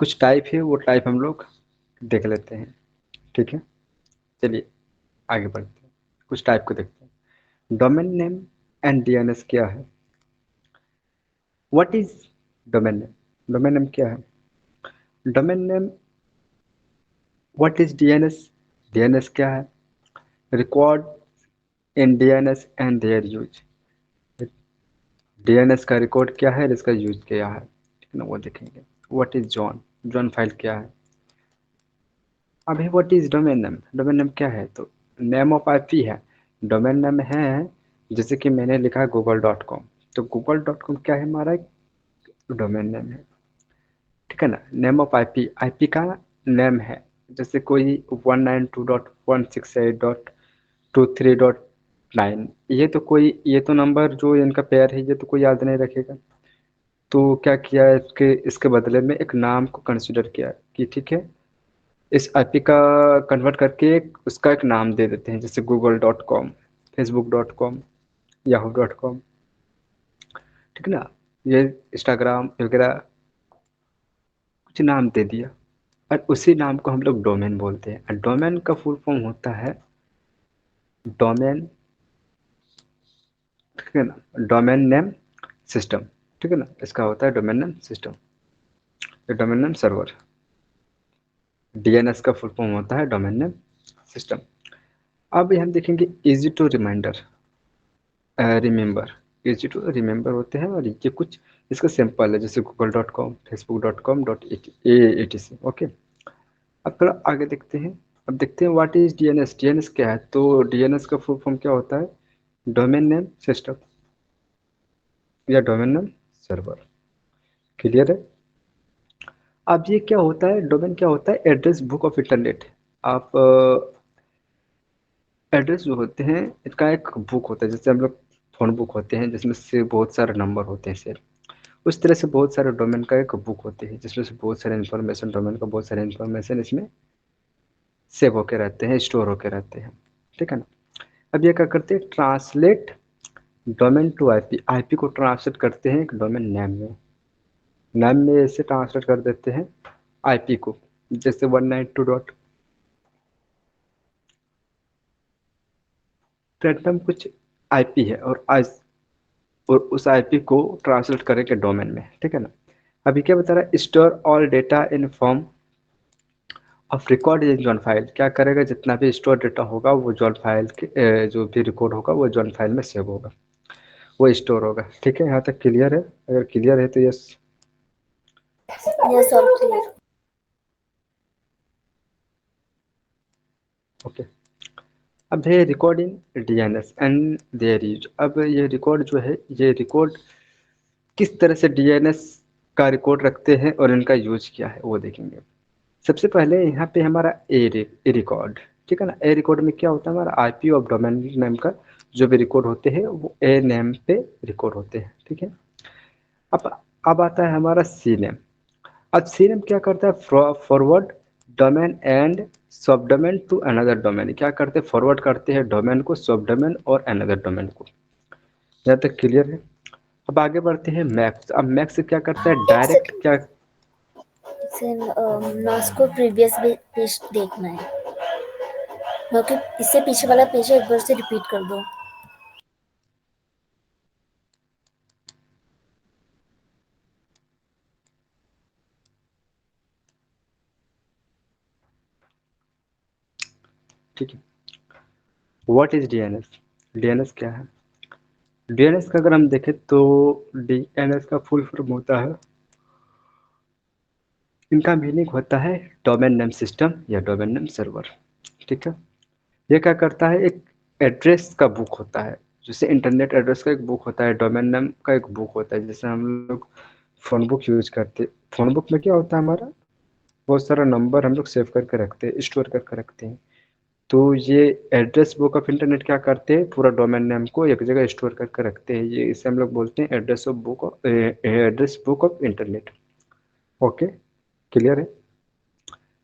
कुछ टाइप है, वो टाइप हम लोग देख लेते हैं। ठीक है, चलिए आगे बढ़ते हैं, कुछ टाइप को देखते हैं। डोमेन नेम एंड डीएनएस क्या है? What is domain name? Domain name क्या है? Domain name. What is DNS? DNS क्या है? Record in DNS and their use. DNS का रिकॉर्ड क्या है, इसका यूज क्या है, ठीक है ना, वो देखेंगे। What is John? John file क्या है? अभी what is domain name? Domain name क्या है? तो नेम ऑफ आईपी है, डोमेन नेम है। जैसे कि मैंने लिखा है google.com, तो google.com क्या है? हमारा एक डोमेन नेम है, ठीक है ना। नेम ऑफ आईपी, आईपी का नेम है। जैसे कोई 192.168.23.9, ये तो नंबर जो इनका पेयर है, ये तो कोई याद नहीं रखेगा। तो क्या किया है, इसके इसके बदले में एक नाम को कंसिडर किया है कि ठीक है, इस आईपी का कन्वर्ट करके उसका एक नाम दे देते हैं, जैसे google.com, facebook.com, yahoo.com, ठीक है ना, ये इंस्टाग्राम वगैरह, कुछ नाम दे दिया। और उसी नाम को हम लोग डोमेन बोलते हैं। और डोमेन का फुल फॉर्म होता है डोमेन, ठीक है ना, डोमेन नेम सिस्टम, ठीक है ना, इसका होता है domain name system, domain name server. DNS का फुल फॉर्म होता है डोमेन नेम सिस्टम। अब हम देखेंगे easy to reminder, remember, easy to remember होते हैं। और ये कुछ इसका सिंपल है, जैसे google.com, facebook.com dot A T C. Okay, अब थोड़ा आगे देखते हैं। अब देखते हैं व्हाट इज डीएनएस। डीएनएस क्या है? तो डीएनएस का फुल फॉर्म क्या होता है? डोमेन नेम सिस्टम या डोमेन नेम सर्वर। क्लियर है? अब ये क्या होता है, डोमेन क्या होता है? Address book of internet. आप एड्रेस जो होते हैं, इसका एक बुक होता है, जैसे हम लोग फोन बुक होते हैं जिसमें से बहुत सारे नंबर होते हैं से, उस तरह से बहुत सारे डोमेन का एक बुक होती है जिसमें से बहुत सारे इन्फॉर्मेशन, डोमेन का बहुत सारे इन्फॉर्मेशन इसमें सेव होके रहते हैं, स्टोर होके रहते हैं, ठीक है ना। अब ये क्या करते हैं? Translate domain to IP. IP को ट्रांसलेट करते हैं एक डोमेन नेम में, नेम में ऐसे ट्रांसलेट कर देते हैं आईपी को। जैसे 192 डॉट रैंडम कुछ आईपी है, और उस आईपी को ट्रांसलेट करेंगे डोमेन में, ठीक है ना। अभी क्या बता रहा है? Store all data in form of record in John file. क्या करेगा? जितना भी स्टोर डेटा होगा वो जॉन फाइल के जो भी रिकॉर्ड होगा वो जॉन फाइल में सेव होगा, वो स्टोर होगा। ठीक है, यहाँ तक क्लियर है? अगर क्लियर है तो yes. Yes, all clear. Okay, अब है recording DNS and their use. अब ये रिकॉर्ड जो है, ये रिकॉर्ड किस तरह से डीएनएस का रिकॉर्ड रखते हैं और इनका यूज क्या है वो देखेंगे। सबसे पहले यहाँ पे हमारा ए रिकॉर्ड, ठीक है ना। ए रिकॉर्ड में क्या होता है? हमारा आईपी और डोमेन नेम का जो भी रिकॉर्ड होते हैं वो ए नेम पे रिकॉर्ड होते हैं, ठीक है। अब अब आता है हमारा सी नेम। अब सी नेम क्या करता है? Forward domain and sub domain to another domain. क्या करते हैं? फॉरवर्ड करते हैं डोमेन को, सब डोमेन और अनदर डोमेन को। यहाँ तक क्लियर है? अब आगे बढ़ते हैं मैक्स। अब मैक्स क्या करता है? एक डायरेक्ट सेकंड, क्या? नॉस को प्रीवियस पेज देखना है, क्योंकि इससे पीछे वाला पेज एक बार से रिपीट कर दो। ठीक है, व्हाट इज डीएनएस? डीएनएस क्या है? डीएनएस का अगर हम देखें तो डीएनएस का फुल फॉर्म होता है, इनका मीनिंग होता है डोमेन नेम सिस्टम या डोमेन नेम सर्वर, ठीक है। ये क्या करता है? एक एड्रेस का बुक होता है, जैसे इंटरनेट एड्रेस का एक बुक होता है, डोमेन नेम का एक बुक होता है। जैसे हम लोग फोन बुक यूज करते हैं, फोन बुक में क्या होता है? हमारा बहुत सारा नंबर हम लोग सेव करके रखते हैं, स्टोर करके रखते हैं। तो ये एड्रेस बुक ऑफ इंटरनेट क्या करते हैं? पूरा डोमेन नेम को एक जगह स्टोर करके रखते हैं। ये इसे हम लोग बोलते हैं address book of internet. Okay, clear है?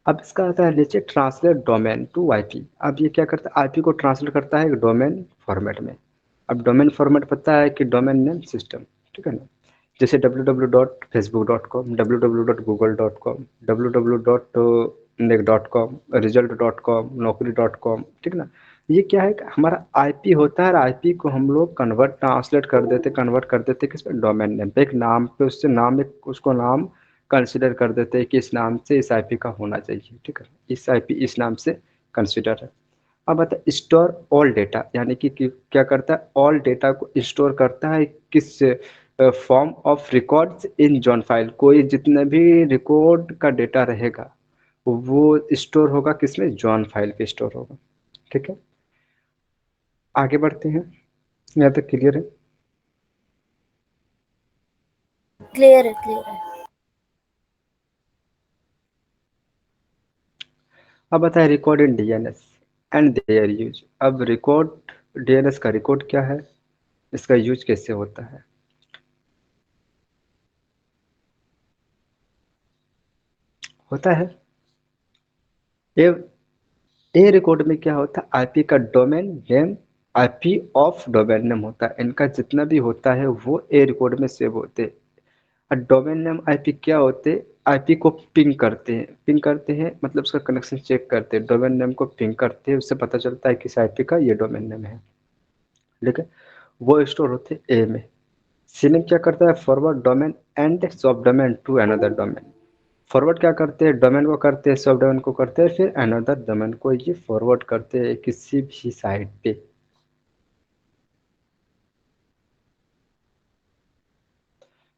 अब इसका आता है नीचे ट्रांसलेट डोमेन टू आईपी। अब ये क्या करता है? आईपी को ट्रांसलेट करता है एक डोमेन फॉर्मेट में। अब डोमेन फॉर्मेट पता है कि डोमेन नेम सिस्टम, ठीक है ना। जैसे www.facebook.com, www.google.com, www.neck.com, result.com, naukri.com, ठीक ना। ये क्या है कि हमारा आईपी होता है, और आईपी को हम लोग कन्वर्ट कर देते किस पे, डोमेन नेम पे, एक नाम पे, उससे नाम, एक उसको नाम कंसिडर कर देते हैं कि इस नाम से इस आईपी का होना चाहिए, ठीक है, इस आईपी इस नाम से कंसिडर है। अब आता है स्टोर ऑल डेटा, यानी कि क्या करता है, ऑल डेटा को स्टोर करता है किस form of records in John file, कोई जितने भी रिकॉर्ड का डेटा रहेगा वो स्टोर होगा किसमें, जॉन फाइल पे स्टोर होगा, ठीक है। आगे बढ़ते हैं, यहाँ तक क्लियर है। क्लियर है, क्लियर है। अब आता है record in DNS and their use. अब रिकॉर्ड, डीएनएस का रिकॉर्ड क्या है, इसका यूज कैसे होता है। होता है ए ए रिकॉर्ड में क्या होता है, आईपी का domain name, IP of domain name होता है, इनका जितना भी होता है वो ए रिकॉर्ड में सेव होते हैं। और डोमेन नेम आईपी क्या होते हैं, आईपी को पिंग करते हैं, पिंग करते हैं मतलब उसका कनेक्शन चेक करते हैं, डोमेन नेम को पिंग करते हैं, उससे पता चलता है किस आईपी का ये डोमेन नेम है, ठीक है। वो स्टोर होते हैं ए में। सीनेम क्या करता है, forward domain and sub domain to another domain. Forward क्या करते हैं, डोमेन को करते हैं, सब डोमेन को करते हैं, फिर अनदर डोमेन को ये फॉरवर्ड करते हैं किसी भी साइट पे,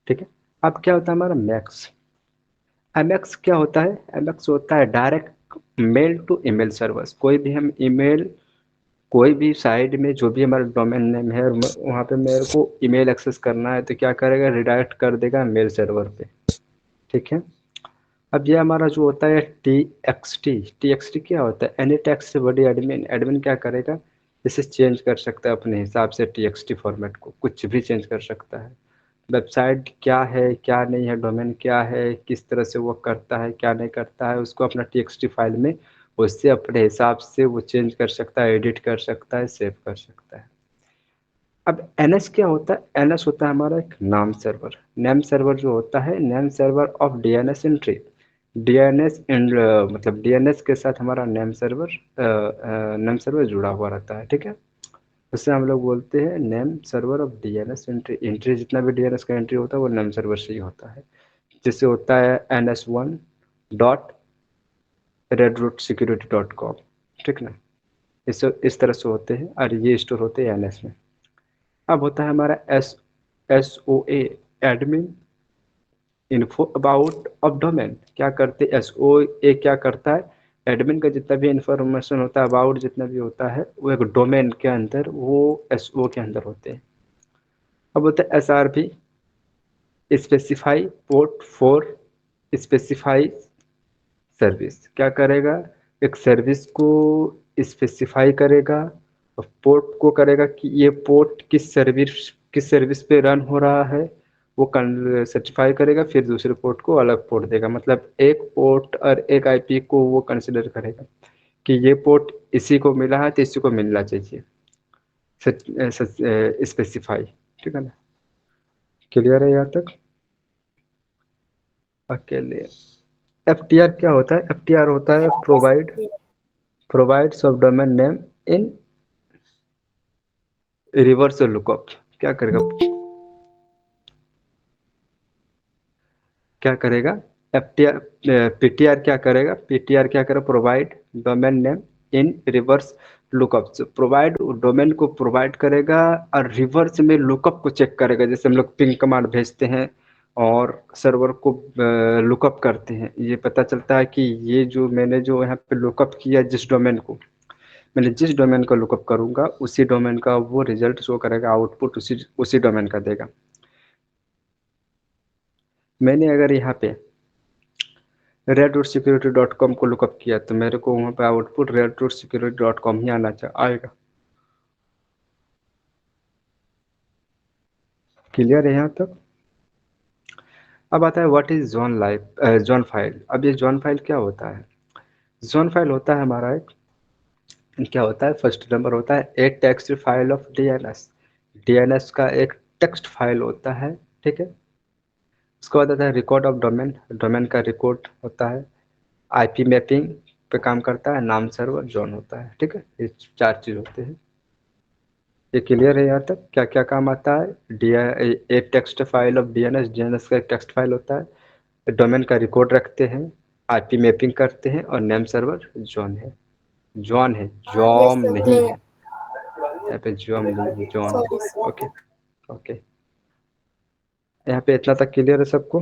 ठीक है। अब क्या होता है हमारा मैक्स, एमएक्स क्या होता है, एमएक्स होता है direct mail to email servers. कोई भी हम ईमेल, कोई भी साइट में जो भी हमारा डोमेन नेम है और वहाँ पे मेरे को ईमेल एक्सेस करना है तो क्या करेगा, रिडायरेक्ट कर देगा मेल सर्वर पे, ठीक है। अब ये हमारा जो होता है टी एक्स टी क्या होता है, any text body admin, admin क्या करेगा, इसे चेंज कर सकता है अपने हिसाब से, टी एक्स टी फॉर्मेट को कुछ भी चेंज कर सकता है। वेबसाइट क्या है क्या नहीं है, डोमेन क्या है, किस तरह से वो करता है क्या नहीं करता है, उसको अपना टी एक्स टी फाइल में उससे अपने हिसाब से वो चेंज कर सकता है, एडिट कर सकता है, सेव कर सकता है। अब एनएस क्या होता है, एनएस होता है हमारा एक नाम सर्वर, नेम सर्वर जो होता है, name server of DNS entry. DNS मतलब डीएनएस के साथ हमारा नेम सर्वर जुड़ा हुआ रहता है, ठीक है। उससे हम लोग बोलते हैं name server of DNS entry, entry जितना भी डीएनएस का एंट्री होता है वो नेम सर्वर से ही होता है। जैसे होता है ns1.redrootSecurity.com, ठीक ना। इस तरह से होते हैं और ये स्टोर होते हैं एनएस में। अब होता है हमारा S O A, admin info about of domain. क्या करते, एस ओ ए क्या करता है, एडमिन का जितना भी इंफॉर्मेशन होता है, अबाउट जितना भी होता है वो एक डोमेन के अंदर, वो एस ओ के अंदर होते हैं। अब होता है S R P, specify port for specify service. क्या करेगा, एक सर्विस को स्पेसिफाई करेगा और पोर्ट को करेगा कि ये पोर्ट किस सर्विस पे रन हो रहा है, वो सर्टिफाई करेगा, फिर दूसरे पोर्ट को अलग पोर्ट देगा, मतलब एक पोर्ट और एक आईपी को वो कंसिडर करेगा कि ये पोर्ट इसी को मिला है तो इसी को मिलना चाहिए, स्पेसिफाई, ठीक है ना। क्लियर है यहाँ तक, अकेले। एफ टी आर क्या होता है, एफ टी आर होता है Yes, प्रोवाइड, clear. प्रोवाइड सब domain name in reverse lookup. क्या करेगा, क्या करेगा, एफ टी आर, पीटीआर क्या करेगा, पीटीआर क्या करेगा, provide domain name in reverse lookup. Provide domain को प्रोवाइड करेगा और रिवर्स में लुकअप को चेक करेगा, जैसे हम लोग पिंग कमांड भेजते हैं और सर्वर को लुकअप करते हैं, ये पता चलता है कि ये जो मैंने जो यहाँ पे लुकअप किया, जिस डोमेन को मैंने जिस डोमेन का लुकअप करूंगा उसी डोमेन का वो रिजल्ट शो करेगा, आउटपुट उसी उसी डोमेन का देगा। मैंने अगर यहाँ पे redrootSecurity.com को लुकअप किया तो मेरे को वहाँ पे आउटपुट redrootSecurity.com ही आएगा। क्लियर है यहाँ तक। अब आता है व्हाट इज जोन फाइल। अब ये जोन फाइल क्या होता है, जोन फाइल होता है हमारा एक, क्या होता है, फर्स्ट नंबर होता है ए text file of DNS. DNS का एक टेक्स्ट फाइल होता है, ठीक है। उसके बाद आता है रिकॉर्ड ऑफ डोमेन। डोमेन का रिकॉर्ड होता है, आईपी मैपिंग पे काम करता है, नाम सर्वर जोन होता है। ठीक है, ये 4 चीज होते हैं। ये क्लियर है यहाँ तक? क्या क्या काम आता है? D A text file of DNS, DNS का एक टेक्स्ट फाइल होता है, डोमेन का रिकॉर्ड रखते हैं, आईपी मैपिंग करते हैं, और नेम सर्वर जोन है। जॉन है, यस जॉम सर, नहीं है, क्लियर। यहाँ पे जॉम नहीं है, जॉन है। Sorry sir. ओके। ओके, यहाँ पे इतना तक क्लियर है सबको?